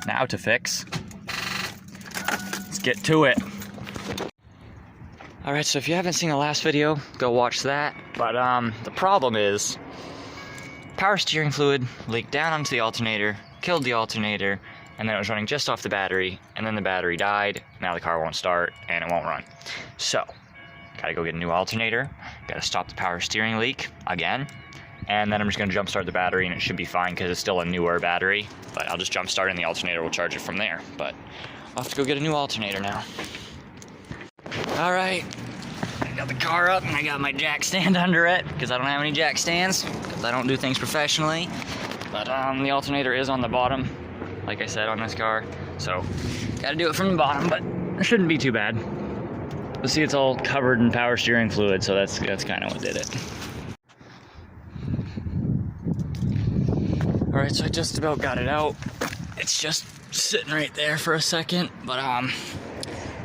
Now to fix. Let's get to it. Alright, so if you haven't seen the last video, go watch that. But the problem is, power steering fluid leaked down onto the alternator, killed the alternator, and then it was running just off the battery, and then the battery died. Now the car won't start, and it won't run. So, gotta go get a new alternator, gotta stop the power steering leak again, and then I'm just gonna jump start the battery, and it should be fine because it's still a newer battery. But I'll just jump start and the alternator will charge it from there. But I'll have to go get a new alternator now. Alright, I got the car up and I got my jack stand under it because I don't have any jack stands because I don't do things professionally. But the alternator is on the bottom, like I said, on this car. So, gotta do it from the bottom, but it shouldn't be too bad. You'll see it's all covered in power steering fluid, so that's kind of what did it. Alright, so I just about got it out. It's just sitting right there for a second, but I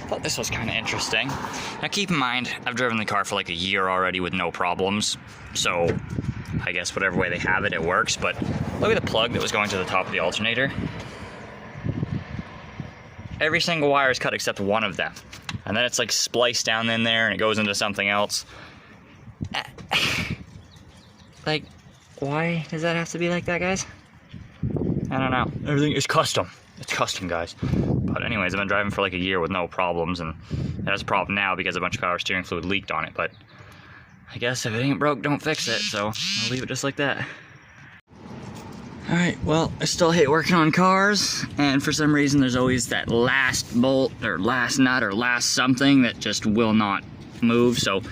thought this was kind of interesting. Now keep in mind, I've driven the car for like a year already with no problems, so I guess whatever way they have it, it works. But look at the plug that was going to the top of the alternator. Every single wire is cut except one of them. And then it's like spliced down in there and it goes into something else. Like, why does that have to be like that, guys? I don't know. Everything is custom. It's custom, guys. But anyways, I've been driving for like a year with no problems, and it has a problem now because a bunch of power steering fluid leaked on it. But I guess if it ain't broke, don't fix it. So I'll leave it just like that. Alright, well, I still hate working on cars, and for some reason there's always that last bolt, or last nut, or last something that just will not move. So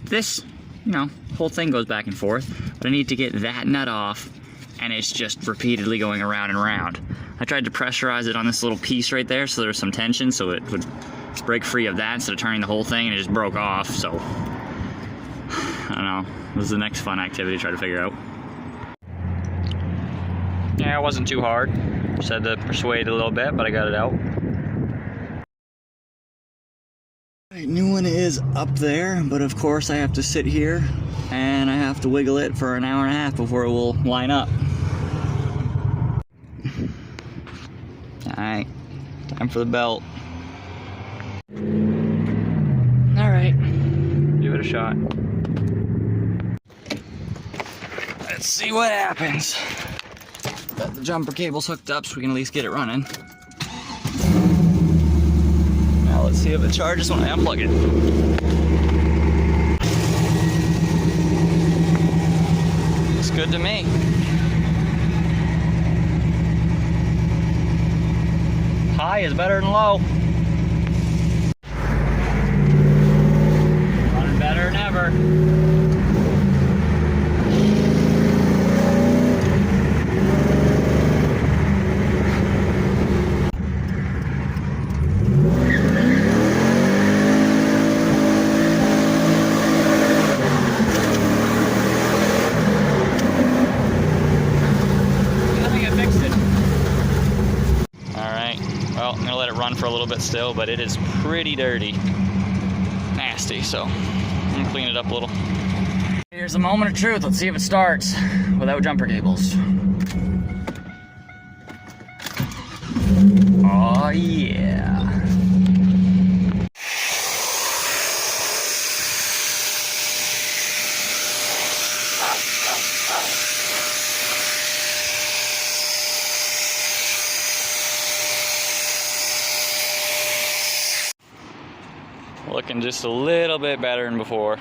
this, you know, whole thing goes back and forth, but I need to get that nut off, and it's just repeatedly going around and around. I tried to pressurize it on this little piece right there so there was some tension so it would break free of that instead of turning the whole thing, and it just broke off. So I don't know, this is the next fun activity to try to figure out. Yeah, it wasn't too hard. Just had to persuade a little bit, but I got it out. Right, new one is up there, but of course I have to sit here and I have to wiggle it for an hour and a half before it will line up. Alright, time for the belt. Alright, give it a shot. Let's see what happens. Got the jumper cables hooked up so we can at least get it running. Now let's see if it charges when I unplug it. Looks good to me. High is better than low. Running better than ever. Well, I'm gonna let it run for a little bit still, but it is pretty dirty. Nasty, so I'm gonna clean it up a little. Here's a moment of truth. Let's see if it starts without jumper cables. Oh yeah. Looking just a little bit better than before.